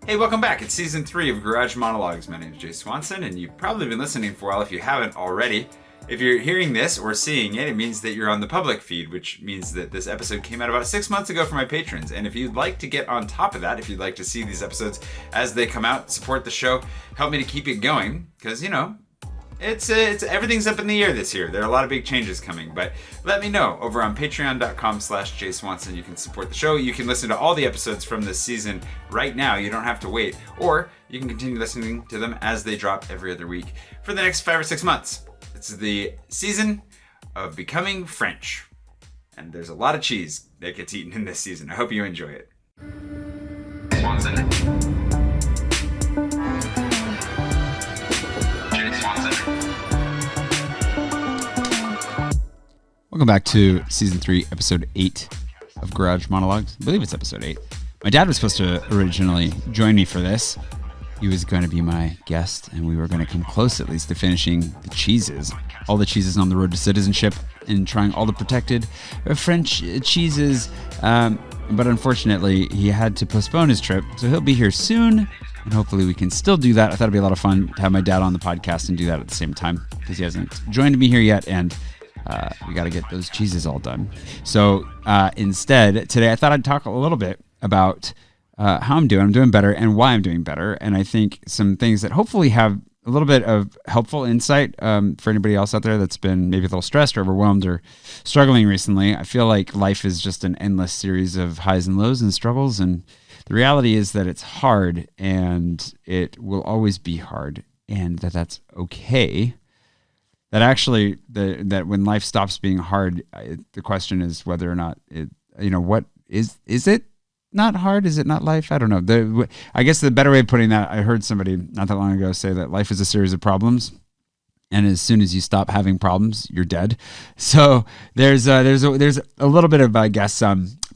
Hey, welcome back. It's season 3 of Garage Monologues. My name is Swanson, and you've probably been listening for a while if you haven't already. If you're hearing this or seeing it, it means that you're on the public feed, which means that this episode came out about 6 months ago for my patrons. And if you'd like to get on top of that, if you'd like to see these episodes as they come out, support the show, help me to keep it going, because, it's everything's up in the air this year. There are a lot of big changes coming, but let me know over on patreon.com/jswanson. You can support the show. You can listen to all the episodes from this season right now. You don't have to wait, or you can continue listening to them as they drop every other week for the next 5 or 6 months. It's the season of becoming French, and there's a lot of cheese that gets eaten in this season. I hope you enjoy it. Swanson. Welcome back to Season 3, Episode 8 of Garage Monologues. I believe it's Episode 8. My dad was supposed to originally join me for this. He was going to be my guest, and we were going to come close at least to finishing the cheeses. All the cheeses on the road to citizenship and trying all the protected French cheeses. But unfortunately, he had to postpone his trip, so he'll be here soon. And hopefully we can still do that. I thought it'd be a lot of fun to have my dad on the podcast and do that at the same time, because he hasn't joined me here yet, and we got to get those cheeses all done. So instead, today I thought I'd talk a little bit about how I'm doing. I'm doing better and why I'm doing better. And I think some things that hopefully have a little bit of helpful insight for anybody else out there that's been maybe a little stressed or overwhelmed or struggling recently. I feel like life is just an endless series of highs and lows and struggles. And the reality is that it's hard, and it will always be hard, and that's okay. That actually, that when life stops being hard, the question is whether or not what is it not hard? Is it not life? I don't know. I guess the better way of putting that, I heard somebody not that long ago say that life is a series of problems, and as soon as you stop having problems, you're dead. So there's a little bit of, I guess,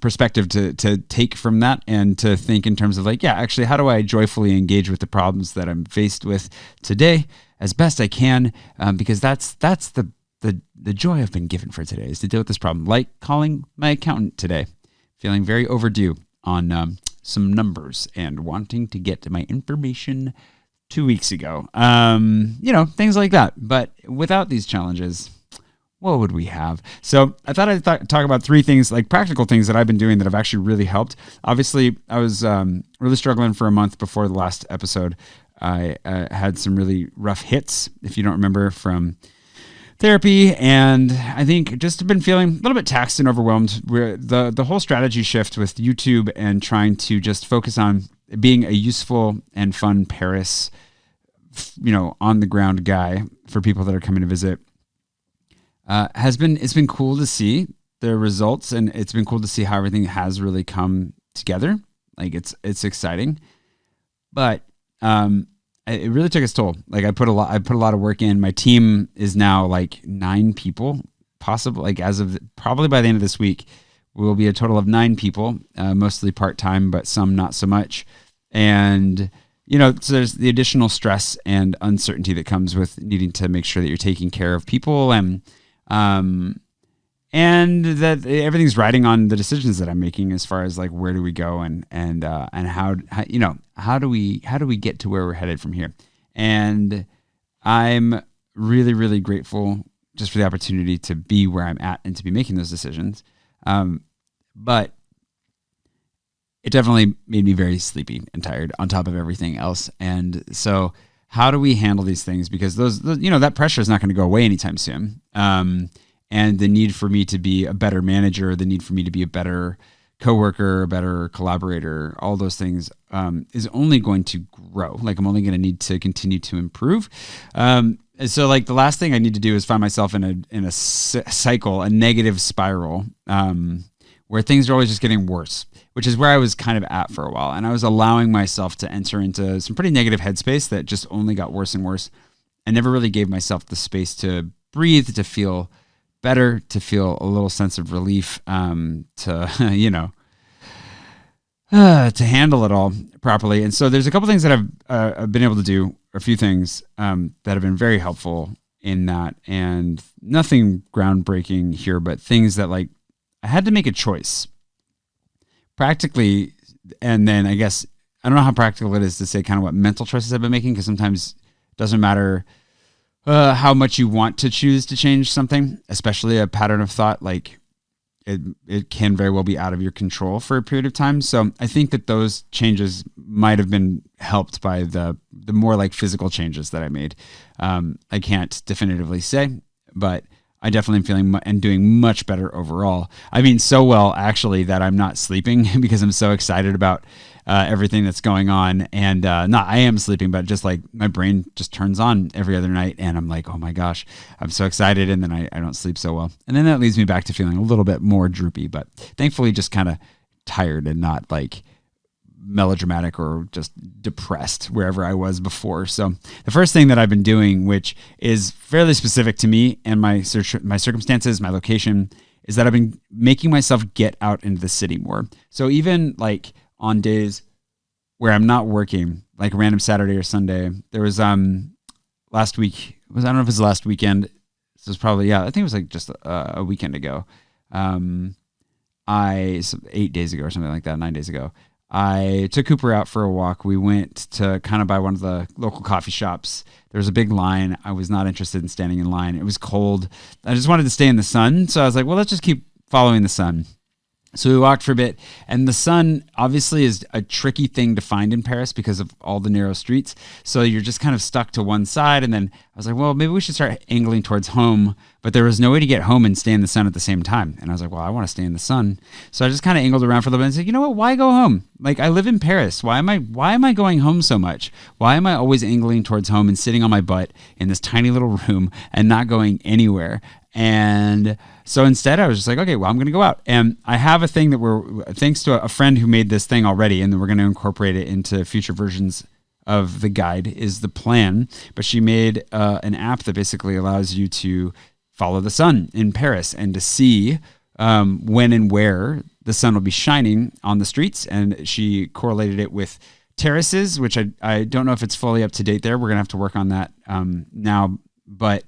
perspective to take from that, and to think in terms of actually, how do I joyfully engage with the problems that I'm faced with today as best I can, because that's the joy I've been given for today, is to deal with this problem. Like calling my accountant today, feeling very overdue on some numbers and wanting to get to my information 2 weeks ago. Things like that. But without these challenges, what would we have? So I thought I'd talk about 3 things, like practical things that I've been doing that have actually really helped. Obviously, I was really struggling for a month before the last episode. I had some really rough hits, if you don't remember, from therapy, and I think just have been feeling a little bit taxed and overwhelmed. Where the whole strategy shift with YouTube and trying to just focus on being a useful and fun Paris, on the ground guy for people that are coming to visit, it's been cool to see the results, and it's been cool to see how everything has really come together. Like it's exciting, but it really took its toll. Like I put a lot of work in. My team is now 9 people, possibly probably by the end of this week, we'll be a total of 9 people, mostly part-time, but some not so much. And, so there's the additional stress and uncertainty that comes with needing to make sure that you're taking care of people, and that everything's riding on the decisions that I'm making as far as where do we go, and how do we get to where we're headed from here. And I'm really, really grateful just for the opportunity to be where I'm at and to be making those decisions. But it definitely made me very sleepy and tired on top of everything else. And so how do we handle these things? Because those that pressure is not going to go away anytime soon. And the need for me to be a better manager, the need for me to be a better coworker, a better collaborator, all those things is only going to grow. I'm only going to need to continue to improve. So the last thing I need to do is find myself in a cycle, a negative spiral, where things are always just getting worse, which is where I was kind of at for a while. And I was allowing myself to enter into some pretty negative headspace that just only got worse and worse. I never really gave myself the space to breathe, to feel better, to feel a little sense of relief, to handle it all properly. And so there's a couple things that I've been able to do, a few things that have been very helpful in that, and nothing groundbreaking here, but things that I had to make a choice practically, and then I guess I don't know how practical it is to say kind of what mental choices I've been making, because sometimes it doesn't matter how much you want to choose to change something, especially a pattern of thought. Like it can very well be out of your control for a period of time. So I think that those changes might have been helped by the more like physical changes that I made. I can't definitively say, but I definitely am feeling and doing much better overall. I mean, so well actually that I'm not sleeping because I'm so excited about everything that's going on. And I am sleeping, but just like my brain just turns on every other night, and I'm like, oh my gosh, I'm so excited, and then I don't sleep so well. And then that leads me back to feeling a little bit more droopy, but thankfully just kind of tired and not like melodramatic or just depressed wherever I was before. So the first thing that I've been doing, which is fairly specific to me and my circumstances, my location, is that I've been making myself get out into the city more. So even like on days where I'm not working, like a random Saturday or Sunday, there was last week, I don't know if it was last weekend. This was probably, I think it was like just a weekend ago. 8 days ago or something like that, 9 days ago. I took Cooper out for a walk. We went to kind of by one of the local coffee shops. There was a big line. I was not interested in standing in line. It was cold. I just wanted to stay in the sun. So I was like, well, let's just keep following the sun. So we walked for a bit, and the sun obviously is a tricky thing to find in Paris because of all the narrow streets. So you're just kind of stuck to one side. And then I was like, well, maybe we should start angling towards home. But there was no way to get home and stay in the sun at the same time. And I was like, well, I want to stay in the sun. So I just kind of angled around for a little bit and said, you know what, why go home? Like, I live in Paris. Why am I going home so much? Why am I always angling towards home and sitting on my butt in this tiny little room and not going anywhere? And so instead I was just like, okay, well, I'm going to go out. And I have a thing that thanks to a friend who made this thing already, and then we're going to incorporate it into future versions of the guide is the plan. But she made an app that basically allows you to follow the sun in Paris and to see when and where the sun will be shining on the streets. And she correlated it with terraces, which I don't know if it's fully up to date there. We're going to have to work on that now. But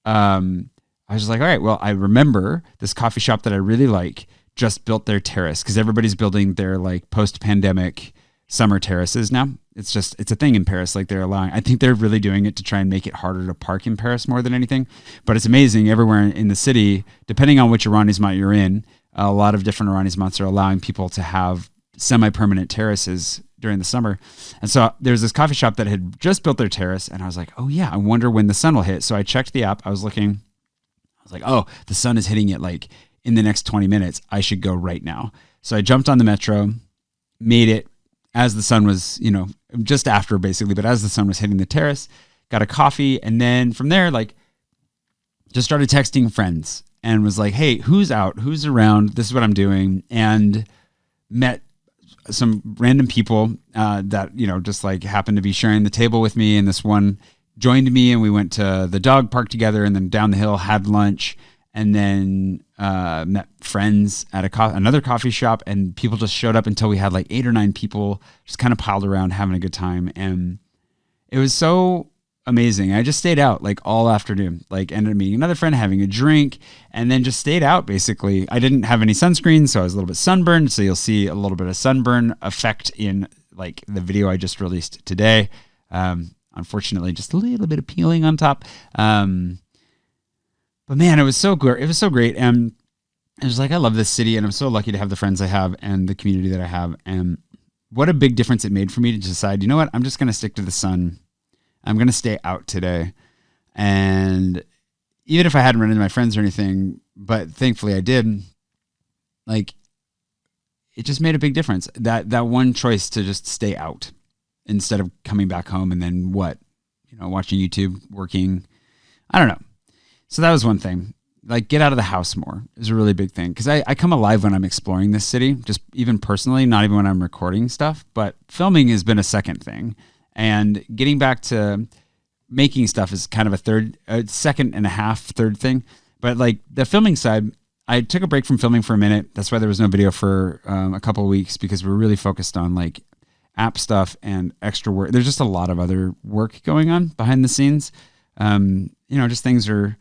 I was just like, all right, well, I remember this coffee shop that I really like just built their terrace, because everybody's building their like post-pandemic summer terraces now. It's a thing in Paris. Like I think they're really doing it to try and make it harder to park in Paris more than anything. But it's amazing everywhere in the city, depending on which arrondissement you're in, a lot of different arrondissements are allowing people to have semi-permanent terraces during the summer. And so there's this coffee shop that had just built their terrace, and I was like, oh yeah, I wonder when the sun will hit. So I checked the app. I was looking. I was like, oh, the sun is hitting it like in the next 20 minutes. I should go right now. So I jumped on the metro, made it as the sun was, just after basically, but as the sun was hitting the terrace, got a coffee. And then from there, like just started texting friends and was like, hey, who's out? Who's around? This is what I'm doing. And met some random people that, just like happened to be sharing the table with me. And this one joined me, and we went to the dog park together, and then down the hill had lunch, and then met friends at another coffee shop, and people just showed up until we had like 8 or 9 people just kind of piled around having a good time. And it was so amazing. I just stayed out like all afternoon, like ended up meeting another friend, having a drink, and then just stayed out basically. I didn't have any sunscreen, so I was a little bit sunburned. So you'll see a little bit of sunburn effect in like the video I just released today. Unfortunately, just a little bit of peeling on top. But man, it was so good. It was so great. And I was like, I love this city, and I'm so lucky to have the friends I have and the community that I have. And what a big difference it made for me to decide, you know what, I'm just going to stick to the sun. I'm going to stay out today. And even if I hadn't run into my friends or anything, but thankfully I did, like, it just made a big difference. That one choice to just stay out instead of coming back home and then watching YouTube, working. I don't know. So that was one thing. Like, get out of the house more is a really big thing. Because I come alive when I'm exploring this city, just even personally, not even when I'm recording stuff. But filming has been a second thing. And getting back to making stuff is kind of a second and a half, third thing. But like the filming side, I took a break from filming for a minute. That's why there was no video for a couple of weeks, because we're really focused on like app stuff and extra work. There's just a lot of other work going on behind the scenes. Just things are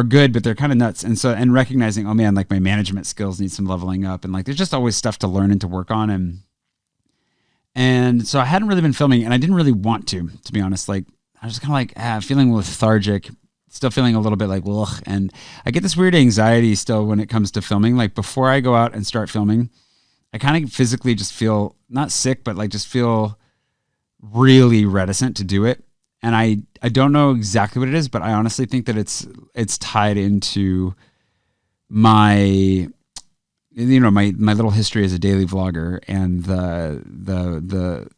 good, but they're kind of nuts. And recognizing, oh man, like my management skills need some leveling up, and like there's just always stuff to learn and to work on. And so I hadn't really been filming, and I didn't really want to be honest. Like, I was kind of like feeling lethargic, still feeling a little bit like, ugh. And I get this weird anxiety still when it comes to filming. Like, before I go out and start filming, I kind of physically just feel not sick, but like just feel really reticent to do it. And I don't know exactly what it is, but I honestly think that it's tied into my my little history as a daily vlogger and the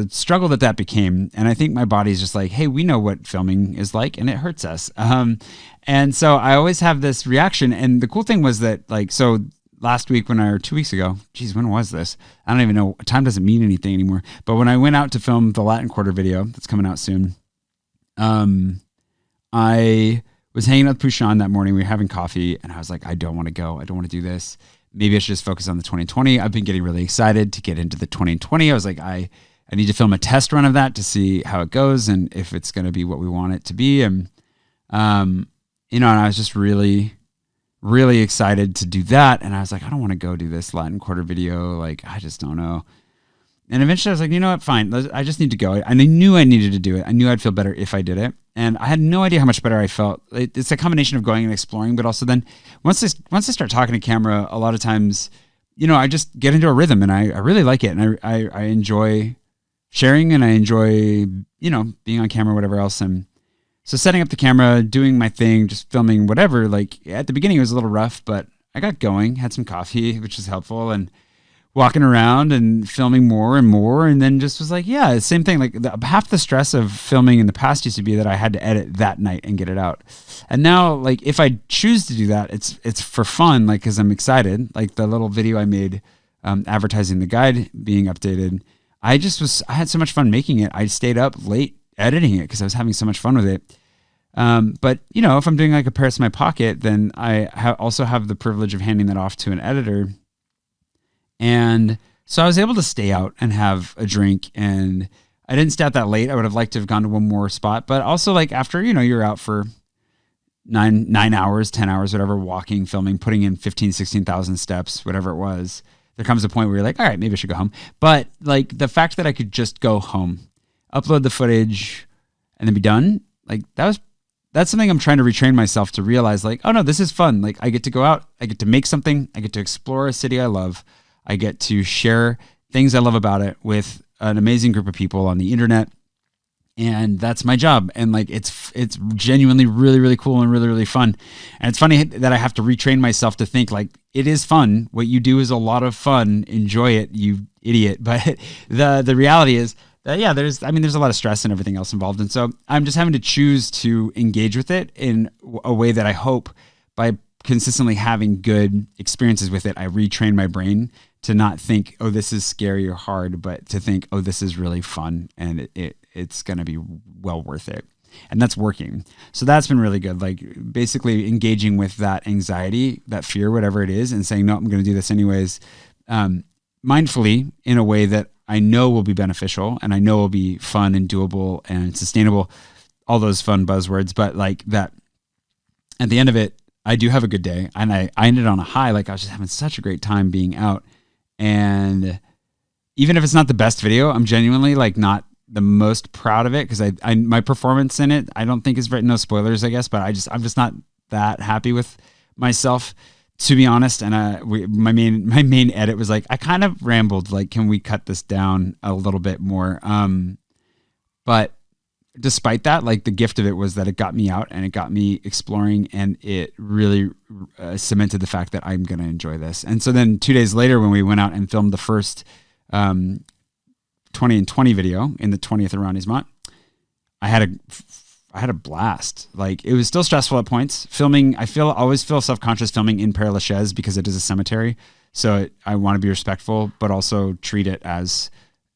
struggle that became. And I think my body's just like, hey, we know what filming is like, and it hurts us. And so I always have this reaction. And the cool thing was that, like, so last week or 2 weeks ago, geez, when was this? I don't even know. Time doesn't mean anything anymore. But when I went out to film the Latin Quarter video that's coming out soon, I was hanging out with Pushan that morning. We were having coffee, and I was like, I don't want to go. I don't want to do this. Maybe I should just focus on the 2020. I've been getting really excited to get into the 2020. I was like, I need to film a test run of that to see how it goes and if it's going to be what we want it to be. And, and I was just really, really excited to do that. And I was like, I don't want to go do this Latin Quarter video. Like, I just don't know. And eventually I was like, you know what, fine. I just need to go. And I knew I needed to do it. I knew I'd feel better if I did it. And I had no idea how much better I felt. It's a combination of going and exploring, but also then once I start talking to camera, a lot of times, I just get into a rhythm, and I really like it. And I enjoy sharing, and I enjoy, being on camera, whatever else. And so setting up the camera, doing my thing, just filming whatever, like at the beginning it was a little rough, but I got going, had some coffee, which was helpful, and walking around and filming more and more. And then just was like, yeah, same thing. Like half the stress of filming in the past used to be that I had to edit that night and get it out. And now, like, if I choose to do that, it's for fun, like, cause I'm excited. Like the little video I made, advertising the guide being updated. I had so much fun making it. I stayed up late editing it cause I was having so much fun with it. But if I'm doing like a Paris in my pocket, then I also have the privilege of handing that off to an editor. And so I was able to stay out and have a drink, and I didn't stay out that late. I would have liked to have gone to one more spot, but also, like, after, you're out for 9 hours, 10 hours, whatever, walking, filming, putting in 15, 16,000 steps, whatever it was, there comes a point where you're like, all right, maybe I should go home. But like the fact that I could just go home, upload the footage, and then be done, like that's something I'm trying to retrain myself to realize, like, oh no, this is fun. Like, I get to go out, I get to make something, I get to explore a city I love. I get to share things I love about it with an amazing group of people on the internet. And that's my job. And like, it's genuinely really, really cool and really, really fun. And it's funny that I have to retrain myself to think like, it is fun. What you do is a lot of fun. Enjoy it, you idiot. But the reality is that, yeah, there's a lot of stress and everything else involved. And so I'm just having to choose to engage with it in a way that I hope by consistently having good experiences with it, I retrain my brain to not think, oh, this is scary or hard, but to think, oh, this is really fun, and it's going to be well worth it. And that's working. So that's been really good. Like basically engaging with that anxiety, that fear, whatever it is, and saying, no, I'm going to do this anyways, mindfully in a way that I know will be beneficial and I know will be fun and doable and sustainable, all those fun buzzwords, but like that at the end of it, I do have a good day, and I ended on a high. Like I was just having such a great time being out. And even if it's not the best video, I'm genuinely like not the most proud of it because I my performance in it, I don't think is no spoilers, I guess, but I'm just not that happy with myself, to be honest. And my main edit was like, I kind of rambled, like, can we cut this down a little bit more? But despite that, like the gift of it was that it got me out and it got me exploring, and it really cemented the fact that I'm going to enjoy this. And so then 2 days later, when we went out and filmed the first 20 and 20 video in the 20th arrondissement, I had a blast. Like it was still stressful at points filming. I always feel self-conscious filming in Père Lachaise because it is a cemetery. So I want to be respectful, but also treat it as,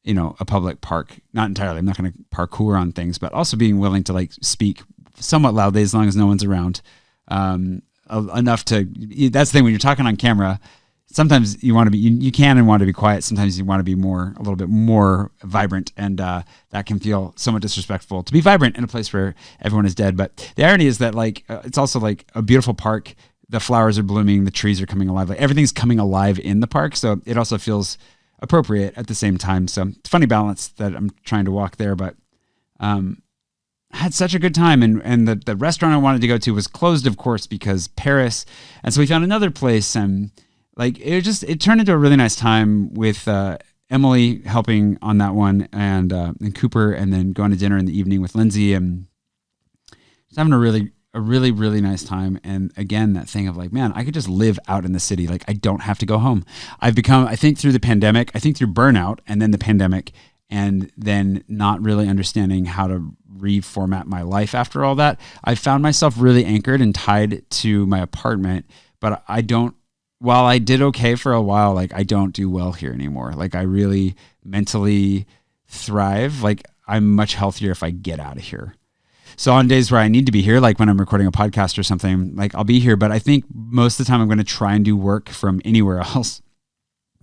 a public park. Not entirely. I'm not going to parkour on things, but also being willing to like speak somewhat loudly as long as no one's around. Enough to, that's the thing when you're talking on camera, sometimes you want to be, you can and want to be quiet. Sometimes you want to be a little bit more vibrant, and that can feel somewhat disrespectful to be vibrant in a place where everyone is dead. But the irony is that like, it's also like a beautiful park. The flowers are blooming, the trees are coming alive. Like everything's coming alive in the park. So it also feels appropriate at the same time. So it's a funny balance that I'm trying to walk there, but I had such a good time. And the restaurant I wanted to go to was closed, of course, because Paris. And so we found another place, and like it turned into a really nice time with Emily helping on that one, and Cooper, and then going to dinner in the evening with Lindsay, and just having a really nice time. And again, that thing of like, man, I could just live out in the city. Like, I don't have to go home. I've become, I think through the pandemic, I think through burnout and then the pandemic, and then not really understanding how to reformat my life after all that, I found myself really anchored and tied to my apartment. But while I did okay for a while, like I don't do well here anymore. Like I really mentally thrive. Like I'm much healthier if I get out of here. So on days where I need to be here, like when I'm recording a podcast or something, like I'll be here. But I think most of the time I'm going to try and do work from anywhere else.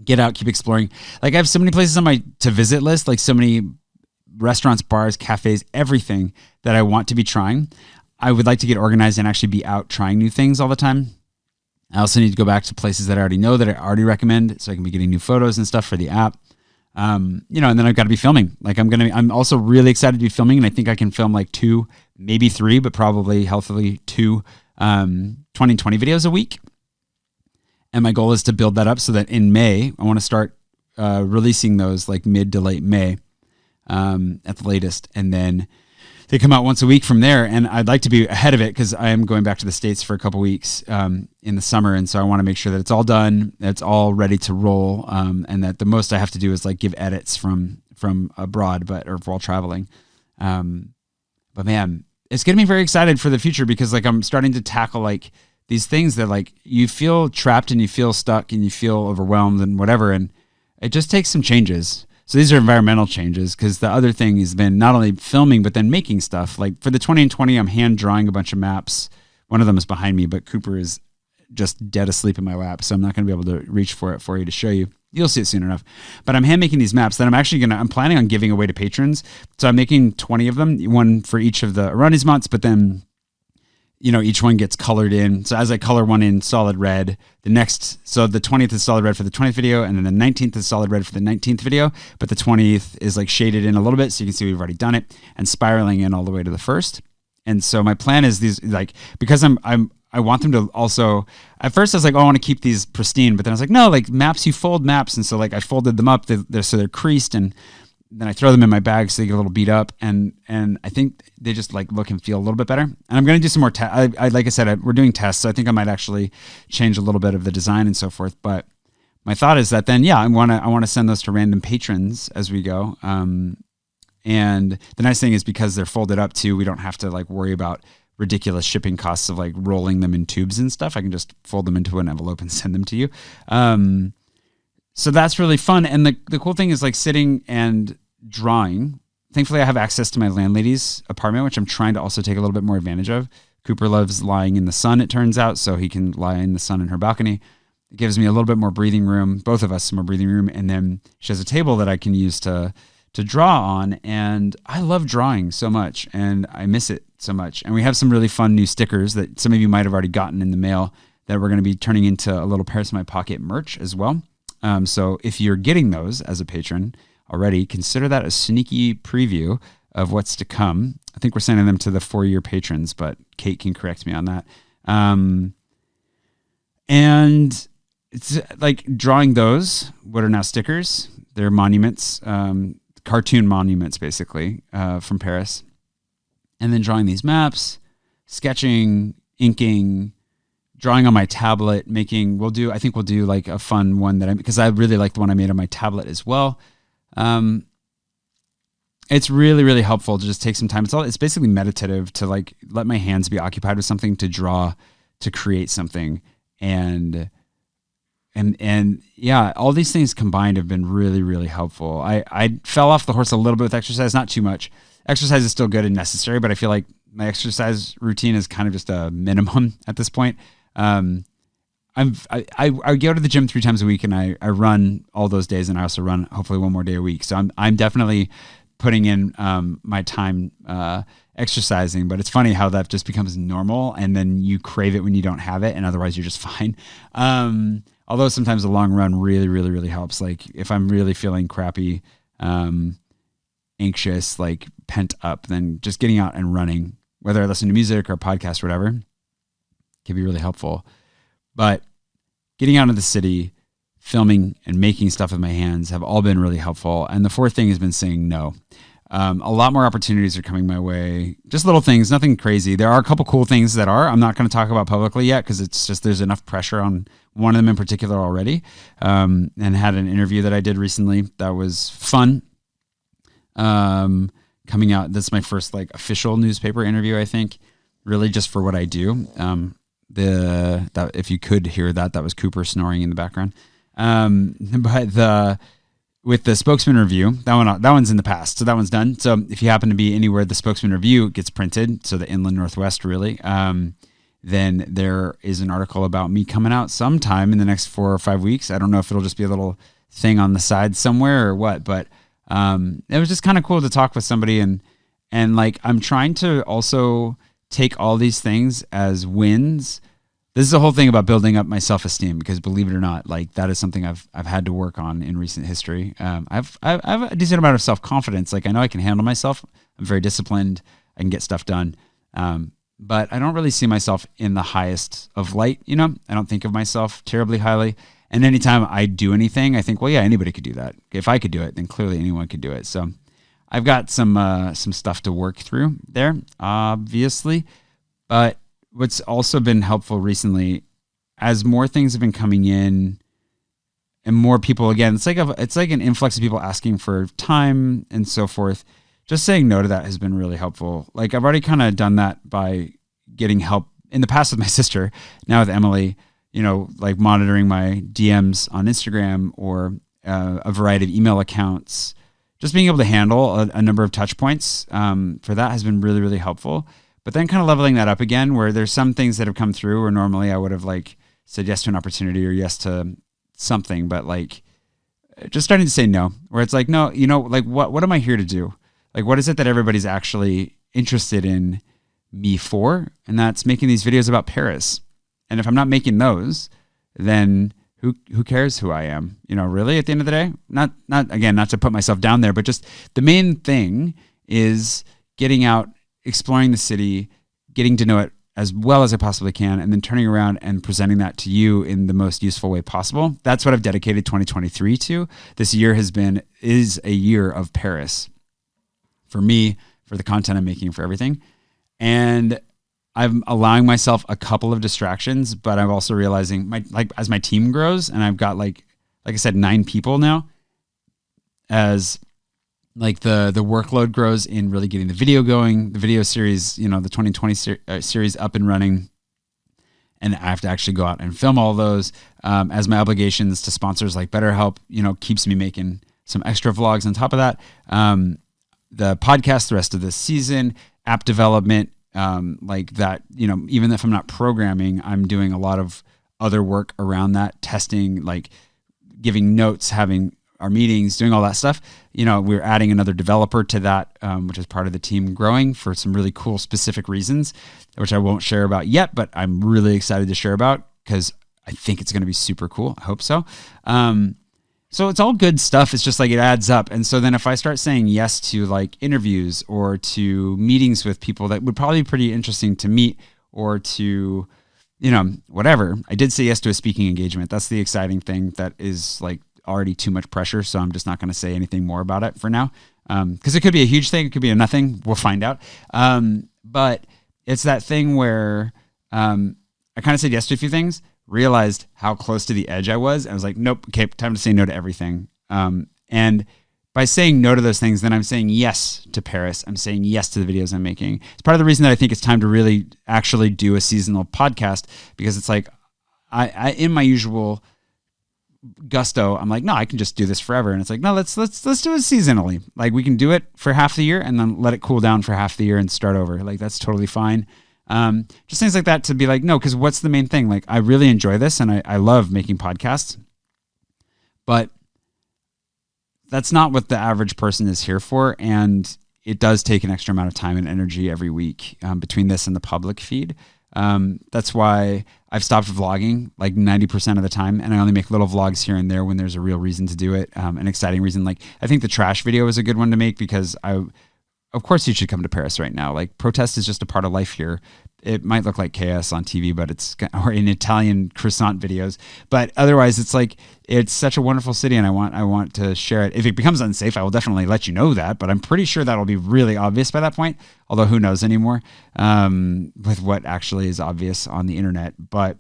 Get out, keep exploring. Like I have so many places on my to visit list, like so many restaurants, bars, cafes, everything that I want to be trying. I would like to get organized and actually be out trying new things all the time. I also need to go back to places that I already know, that I already recommend, so I can be getting new photos and stuff for the app. And then I've got to be filming. Like I'm also really excited to be filming, and I think I can film like 2, maybe 3, but probably healthily 2 2020 videos a week. And my goal is to build that up so that in May, I want to start releasing those like mid to late May at the latest. And then they come out once a week from there. And I'd like to be ahead of it because I am going back to the States for a couple weeks in the summer. And so I want to make sure that it's all done, that it's all ready to roll, and that the most I have to do is like give edits from abroad, or while traveling. But man, it's getting me very excited for the future because like I'm starting to tackle like these things that like you feel trapped and you feel stuck and you feel overwhelmed and whatever. And it just takes some changes. So these are environmental changes, because the other thing has been not only filming, but then making stuff. Like for the 20 and 20, I'm hand drawing a bunch of maps. One of them is behind me, but Cooper is just dead asleep in my lap. So I'm not going to be able to reach for it for you to show you. You'll see it soon enough. But I'm hand making these maps that I'm planning on giving away to patrons. So I'm making 20 of them, one for each of the arrondissements, but then each one gets colored in. So as I color one in solid red, so the 20th is solid red for the 20th video, and then the 19th is solid red for the 19th video, but the 20th is like shaded in a little bit so you can see we've already done it, and spiraling in all the way to the first. And so my plan is these, like, because I want them to also, at first I was like, oh, I want to keep these pristine, but then I was like, no, like maps, you fold maps. And so like I folded them up, so they're creased, and then I throw them in my bag so they get a little beat up, and I think they just like look and feel a little bit better. And I'm going to do some more tests. Like I said, we're doing tests, so I think I might actually change a little bit of the design and so forth. But my thought is that then, I want to send those to random patrons as we go. And the nice thing is, because they're folded up too, we don't have to like worry about ridiculous shipping costs of like rolling them in tubes and stuff. I can just fold them into an envelope and send them to you. So that's really fun. And the cool thing is like sitting and drawing. Thankfully, I have access to my landlady's apartment, which I'm trying to also take a little bit more advantage of. Cooper loves lying in the sun, it turns out, so he can lie in the sun in her balcony. It gives me a little bit more breathing room, both of us some more breathing room. And then she has a table that I can use to draw on. And I love drawing so much, and I miss it so much. And we have some really fun new stickers that some of you might have already gotten in the mail that we're going to be turning into a little Paris in My Pocket merch as well. So if you're getting those as a patron already, consider that a sneaky preview of what's to come. I think we're sending them to the 4-year patrons, but Kate can correct me on that. And it's like drawing those, what are now stickers. They're monuments, cartoon monuments, basically, from Paris. And then drawing these maps, sketching, inking, drawing on my tablet, I think we'll do like a fun one because I really like the one I made on my tablet as well. It's really, really helpful to just take some time. It's basically meditative to like let my hands be occupied with something, to draw, to create something. And yeah, all these things combined have been really, really helpful. I fell off the horse a little bit with exercise, not too much. Exercise is still good and necessary, but I feel like my exercise routine is kind of just a minimum at this point. I go to the gym 3 times a week, and I run all those days, and I also run hopefully one more day a week. So I'm definitely putting in my time exercising, but it's funny how that just becomes normal, and then you crave it when you don't have it, and otherwise you're just fine. although sometimes the long run really, really, really helps. Like if I'm really feeling crappy, anxious, like pent up, then just getting out and running, whether I listen to music or a podcast or whatever, can be really helpful. But getting out of the city, filming and making stuff with my hands have all been really helpful. And the fourth thing has been saying no. A lot more opportunities are coming my way. Just little things, nothing crazy. There are a couple cool things that I'm not going to talk about publicly yet because it's just there's enough pressure on one of them in particular already. And had an interview that I did recently that was fun. Coming out, that's my first like official newspaper interview, I think, really just for what I do. That if you could hear that was Cooper snoring in the background. But with the spokesman review, that one's in the past, so that one's done. So if you happen to be anywhere the spokesman review gets printed, so the Inland Northwest really, then there is an article about me coming out sometime in the next 4 or 5 weeks. I don't know if it'll just be a little thing on the side somewhere or what, but it was just kind of cool to talk with somebody and like I'm trying to also take all these things as wins. This is the whole thing about building up my self-esteem, because believe it or not, like that is something I've had to work on in recent history. I've a decent amount of self-confidence. Like I know I can handle myself. I'm very disciplined. I can get stuff done. But I don't really see myself in the highest of light. You know, I don't think of myself terribly highly. And anytime I do anything, I think, well, yeah, anybody could do that. If I could do it, then clearly anyone could do it. So I've got some stuff to work through there, obviously. But what's also been helpful recently, as more things have been coming in and more people, again, it's like an influx of people asking for time and so forth. Just saying no to that has been really helpful. Like I've already kind of done that by getting help in the past with my sister, now with Emily, you know, like monitoring my DMs on Instagram or a variety of email accounts. Just being able to handle a number of touch points for that has been really, really helpful. But then kind of leveling that up again, where there's some things that have come through where normally I would have like said yes to an opportunity or yes to something, but like just starting to say no, where it's like, no, you know, like what am I here to do? Like, what is it that everybody's actually interested in me for? And that's making these videos about Paris. And if I'm not making those, then who cares who I am? You know, really at the end of the day, not to put myself down there, but just the main thing is getting out, exploring the city, getting to know it as well as I possibly can, and then turning around and presenting that to you in the most useful way possible. That's what I've dedicated 2023 to. This year is a year of Paris for me, for the content I'm making, for everything. And I'm allowing myself a couple of distractions, but I'm also realizing as my team grows, and I've got like I said, 9 people now, as like the workload grows in really getting the video going, the video series, you know, the 2020 series up and running. And I have to actually go out and film all those, as my obligations to sponsors like BetterHelp, you know, keeps me making some extra vlogs on top of that. The podcast, the rest of this season, app development, like that, you know, even if I'm not programming, I'm doing a lot of other work around that, testing, like giving notes, having our meetings, doing all that stuff. You know, we're adding another developer to that, which is part of the team growing for some really cool specific reasons, which I won't share about yet, but I'm really excited to share about because I think it's going to be super cool. I hope so. So it's all good stuff. It's just like it adds up. And so then if I start saying yes to like interviews or to meetings with people that would probably be pretty interesting to meet, or to, you know, whatever. I did say yes to a speaking engagement. That's the exciting thing that is like already too much pressure. So I'm just not going to say anything more about it for now. Because it could be a huge thing. It could be a nothing. We'll find out. But it's that thing where I kind of said yes to a few things, realized how close to the edge I was. I was like, nope, okay, time to say no to everything. And by saying no to those things, then I'm saying yes to Paris. I'm saying yes to the videos I'm making. It's part of the reason that I think it's time to really actually do a seasonal podcast, because it's like, I in my usual gusto, I'm like, no, I can just do this forever. And it's like, no, let's do it seasonally. Like we can do it for half the year and then let it cool down for half the year and start over. Like that's totally fine. Just things like that to be like, no, because what's the main thing? Like I really enjoy this and I love making podcasts, but that's not what the average person is here for. And it does take an extra amount of time and energy every week between this and the public feed. That's why I've stopped vlogging like 90% of the time, and I only make little vlogs here and there when there's a real reason to do it, an exciting reason. Like I think the trash video is a good one to make because of course you should come to Paris right now. Like protest is just a part of life here. It might look like chaos on TV, but or in Italian croissant videos, but otherwise it's such a wonderful city, and I want to share it. If it becomes unsafe, I will definitely let you know that, but I'm pretty sure that'll be really obvious by that point. Although who knows anymore, with what actually is obvious on the internet. But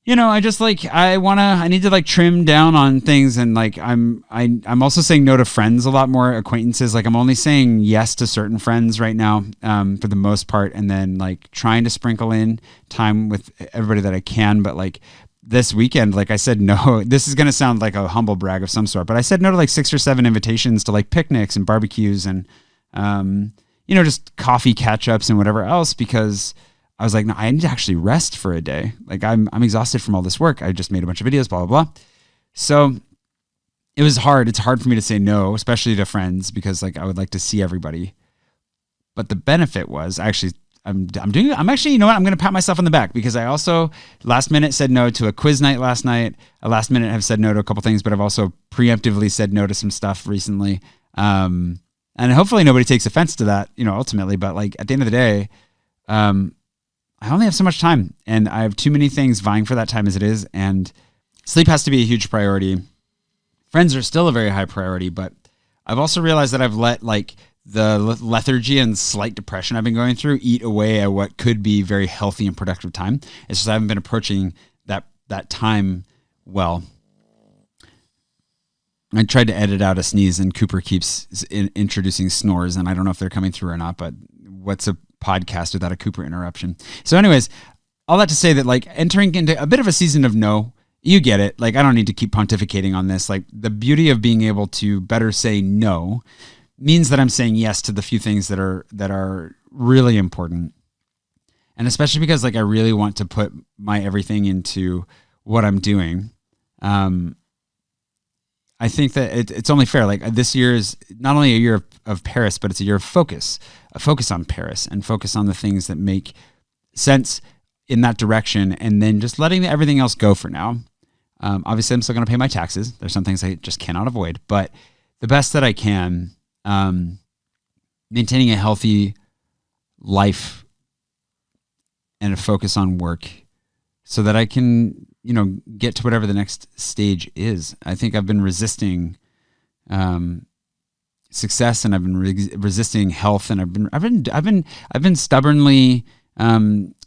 I just I need to trim down on things, and I'm also saying no to friends a lot more, acquaintances. Like I'm only saying yes to certain friends right now, for the most part, and then trying to sprinkle in time with everybody that I can. But this weekend, I said no. This is gonna sound like a humble brag of some sort, but I said no to 6 or 7 invitations to picnics and barbecues and just coffee catch-ups and whatever else, because I was like, no, I need to actually rest for a day. I'm exhausted from all this work. I just made a bunch of videos, blah, blah, blah. So it was hard. It's hard for me to say no, especially to friends, because I would like to see everybody. But the benefit was I'm actually, you know what? I'm going to pat myself on the back, because I also last minute said no to a quiz night last night. Last minute have said no to a couple things, but I've also preemptively said no to some stuff recently. And hopefully nobody takes offense to that, ultimately. But at the end of the day, I only have so much time, and I have too many things vying for that time as it is, and sleep has to be a huge priority. Friends are still a very high priority, but I've also realized that I've let the lethargy and slight depression I've been going through eat away at what could be very healthy and productive time. It's just I haven't been approaching that time well. I tried to edit out a sneeze, and Cooper keeps introducing snores, and I don't know if they're coming through or not, but what's a podcast without a Cooper interruption? So anyways, all that to say that entering into a bit of a season of no, you get it. I don't need to keep pontificating on this. The beauty of being able to better say no means that I'm saying yes to the few things that are really important. And especially because I really want to put my everything into what I'm doing. I think that it's only fair. This year is not only a year of Paris, but it's a year of focus, a focus on Paris and focus on the things that make sense in that direction, and then just letting everything else go for now. Obviously, I'm still going to pay my taxes. There's some things I just cannot avoid, but the best that I can, maintaining a healthy life and a focus on work so that I can get to whatever the next stage is. I think I've been resisting success, and I've been resisting health, and I've been stubbornly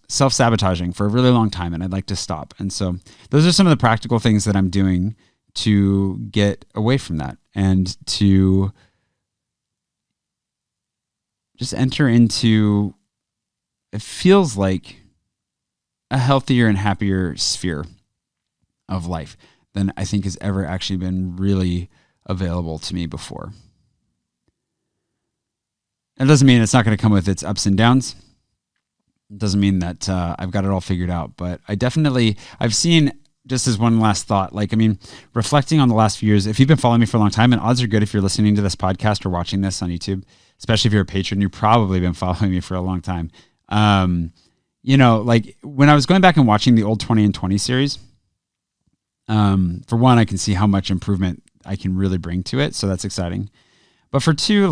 self-sabotaging for a really long time, and I'd like to stop. And so those are some of the practical things that I'm doing to get away from that and to just enter into, it feels like, a healthier and happier sphere of life than I think has ever actually been really available to me before. It doesn't mean it's not going to come with its ups and downs. It doesn't mean that I've got it all figured out, but I've seen, just as one last thought, reflecting on the last few years, if you've been following me for a long time, and odds are good if you're listening to this podcast or watching this on YouTube, especially if you're a patron, you've probably been following me for a long time. When I was going back and watching the old 20 and 20 series, for one, I can see how much improvement I can really bring to it. So that's exciting. But for two,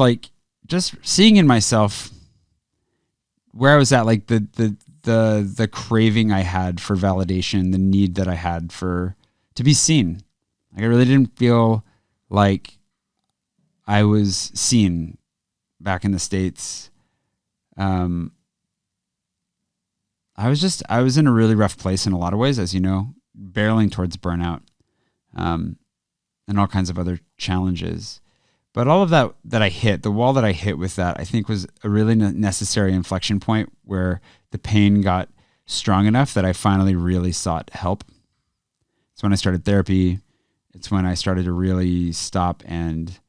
just seeing in myself where I was at, the craving I had for validation, the need that I had to be seen. I really didn't feel like I was seen back in the States. I was in a really rough place in a lot of ways, as you know, barreling towards burnout, and all kinds of other challenges. But all of that I hit, the wall that I hit with that, I think was a really necessary inflection point where the pain got strong enough that I finally really sought help. It's when I started therapy. It's when I started to really stop and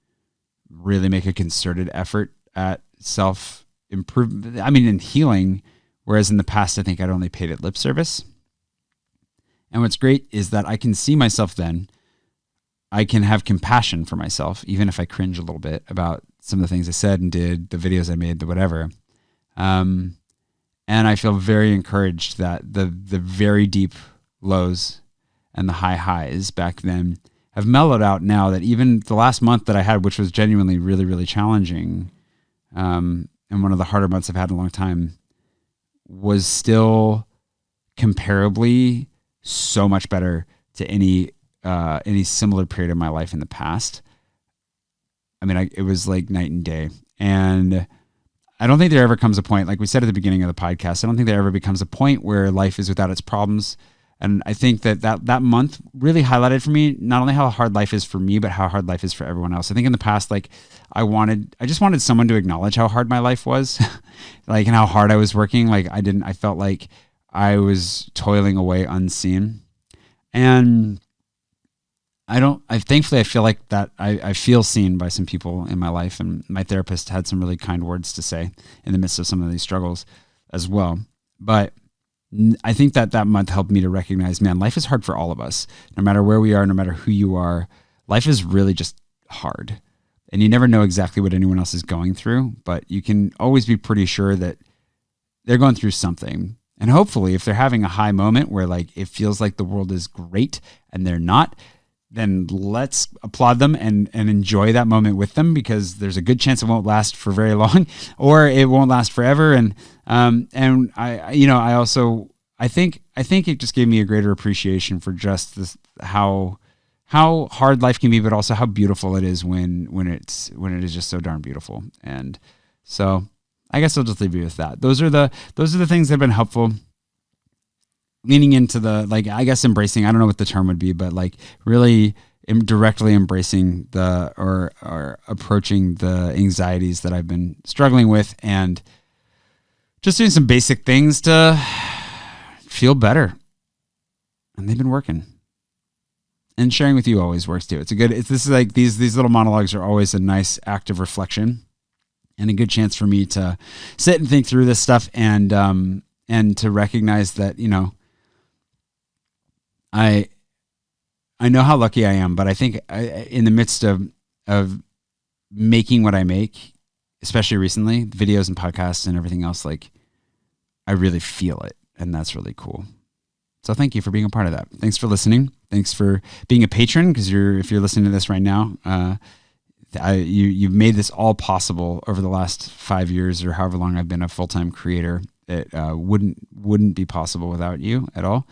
really make a concerted effort at self-improvement. In healing, whereas in the past, I think I'd only paid it lip service. And what's great is that I can see myself then. I can have compassion for myself, even if I cringe a little bit about some of the things I said and did, the videos I made, the whatever. And And I feel very encouraged that the very deep lows and the high highs back then have mellowed out now, that even the last month that I had, which was genuinely really, really challenging, and one of the harder months I've had in a long time, was still comparably so much better to any similar period of my life in the past. I mean, it was like night and day. And I don't think there ever comes a point, like we said at the beginning of the podcast, I don't think there ever becomes a point where life is without its problems. And I think that month really highlighted for me not only how hard life is for me, but how hard life is for everyone else. I think in the past, like I just wanted someone to acknowledge how hard my life was, like, and how hard I was working. Like I felt like I was toiling away unseen. And thankfully I feel like that I feel seen by some people in my life, and my therapist had some really kind words to say in the midst of some of these struggles as well. But I think that month helped me to recognize, man, life is hard for all of us. No matter where we are, no matter who you are, life is really just hard. And you never know exactly what anyone else is going through, but you can always be pretty sure that they're going through something. And hopefully if they're having a high moment where like it feels like the world is great and they're not, then let's applaud them and enjoy that moment with them, because there's a good chance it won't last for very long, or it won't last forever. And I think it just gave me a greater appreciation for just this, how hard life can be, but also how beautiful it is when it is just so darn beautiful. And so I guess I'll just leave you with that. Those are the things that have been helpful. Leaning into the, like, I guess embracing, I don't know what the term would be, but like really directly embracing or approaching the anxieties that I've been struggling with, and just doing some basic things to feel better. And they've been working. And sharing with you always works too. This is like these little monologues are always a nice act of reflection and a good chance for me to sit and think through this stuff, and to recognize that, I know how lucky I am, but I think in the midst of making what I make, especially recently, videos and podcasts and everything else, like I really feel it, and that's really cool. So thank you for being a part of that. Thanks for listening. Thanks for being a patron, because if you're listening to this right now, you've made this all possible over the last 5 years or however long I've been a full-time creator. It wouldn't be possible without you at all.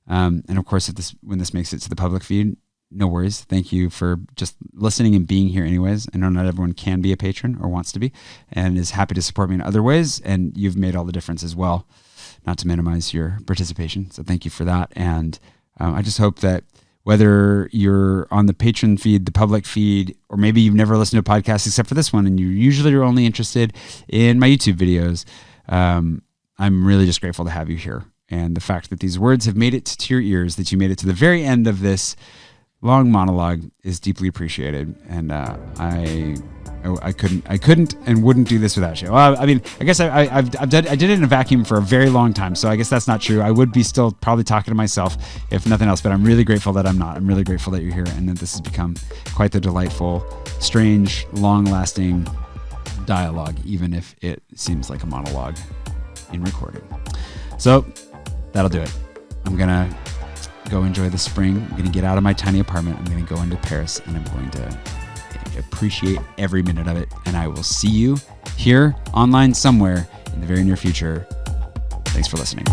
And of course, when this makes it to the public feed, no worries. Thank you for just listening and being here anyways. I know not everyone can be a patron or wants to be and is happy to support me in other ways. And you've made all the difference as well, not to minimize your participation. So thank you for that. And I just hope that whether you're on the patron feed, the public feed, or maybe you've never listened to a podcast except for this one, and you usually are only interested in my YouTube videos, I'm really just grateful to have you here. And the fact that these words have made it to your ears, that you made it to the very end of this long monologue, is deeply appreciated. And I couldn't and wouldn't do this without you. Well, I mean, I guess I did it in a vacuum for a very long time, so I guess that's not true. I would be still probably talking to myself if nothing else, but I'm really grateful that I'm not. I'm really grateful that you're here, and that this has become quite the delightful, strange, long-lasting dialogue, even if it seems like a monologue in recording. So that'll do it. I'm going to go enjoy the spring. I'm going to get out of my tiny apartment. I'm going to go into Paris, and I'm going to appreciate every minute of it. And I will see you here online somewhere in the very near future. Thanks for listening.